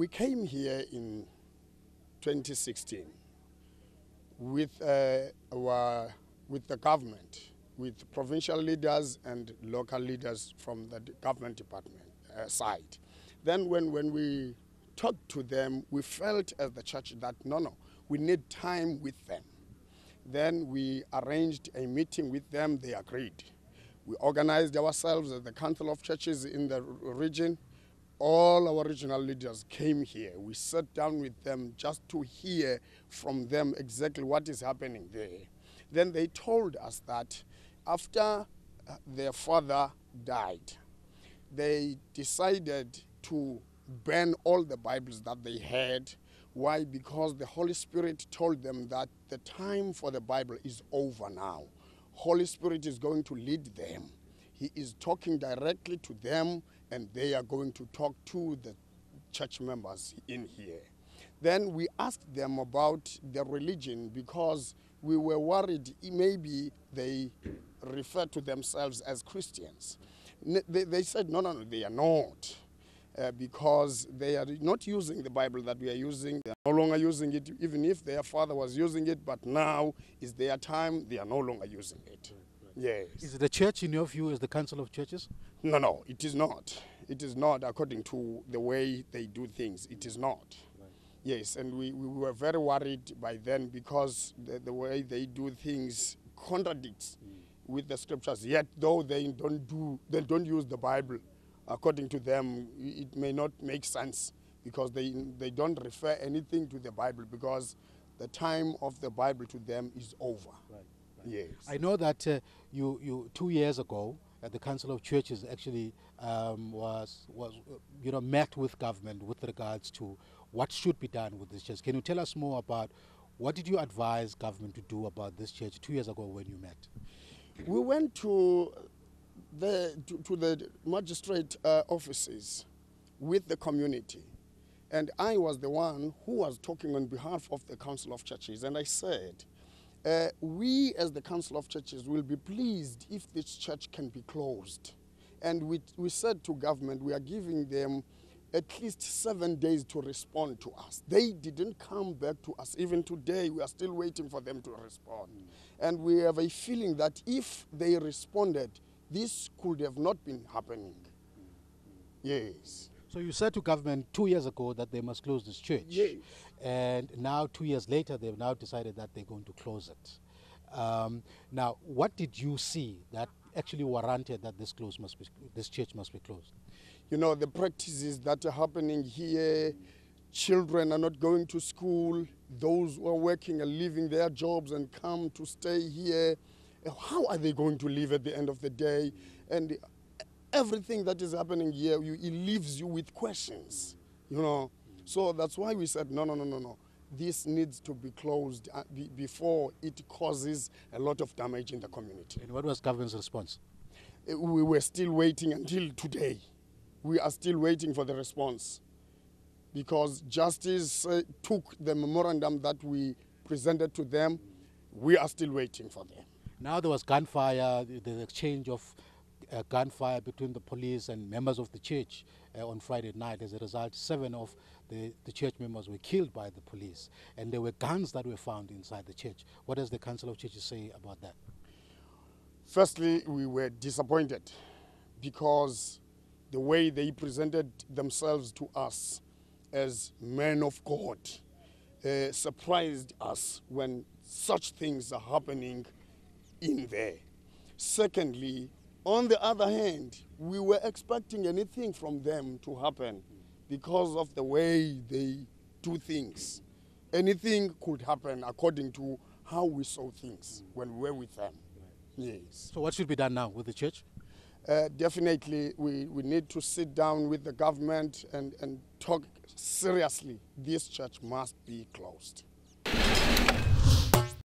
We came here in 2016 with the government, with provincial leaders and local leaders from the government department side. Then when we talked to them, we felt as the church that no, we need time with them. Then we arranged a meeting with them, they agreed. We organized ourselves as the Council of Churches in the region. All our regional leaders came here. We sat down with them just to hear from them exactly what is happening there. Then they told us that after their father died, they decided to burn all the Bibles that they had. Why? Because the Holy Spirit told them that the time for the Bible is over now. Holy Spirit is going to lead them. He is talking directly to them, and they are going to talk to the church members in here. Then we asked them about their religion because we were worried maybe they refer to themselves as Christians. They said, no, they are not. Because they are not using the Bible that we are using. They are no longer using it, even if their father was using it, but now is their time, they are no longer using it. Yes. Is the church, in your view, is the Council of Churches? No, it is not. It is not according to the way they do things. It is not. Right. Yes, and we were very worried by then because the way they do things contradicts with the scriptures. Yet, though they don't use the Bible, according to them, it may not make sense because they don't refer anything to the Bible because the time of the Bible to them is over. Right. Yes. I know that you 2 years ago at the Council of Churches actually was met with government with regards to what should be done with this church. Can you tell us more about what did you advise government to do about this church 2 years ago when you met? We went to the magistrate offices with the community, and I was the one who was talking on behalf of the Council of Churches, and I said, we as the Council of Churches will be pleased if this church can be closed. And we said to government, we are giving them at least 7 days to respond to us. They didn't come back to us. Even today, we are still waiting for them to respond. And we have a feeling that if they responded, this could have not been happening. Yes. So you said to government 2 years ago that they must close this church. Yes. And now 2 years later, they've now decided that they're going to close it. Now, what did you see that actually warranted that this church must be closed? You know, the practices that are happening here, children are not going to school, those who are working are leaving their jobs and come to stay here. How are they going to live at the end of the day? And everything that is happening here, it leaves you with questions, you know. So that's why we said, no. This needs to be closed before it causes a lot of damage in the community. And what was government's response? We were still waiting until today. We are still waiting for the response because Justice took the memorandum that we presented to them. We are still waiting for them. Now there was gunfire, the exchange of gunfire between the police and members of the church on Friday night. As a result, 7 of the church members were killed by the police, and there were guns that were found inside the church. What does the Council of Churches say about that? Firstly, we were disappointed because the way they presented themselves to us as men of God surprised us when such things are happening in there. Secondly, on the other hand, we were expecting anything from them to happen because of the way they do things. Anything could happen according to how we saw things when we were with them. Yes. So what should be done now with the church? Definitely, we need to sit down with the government and talk seriously. This church must be closed.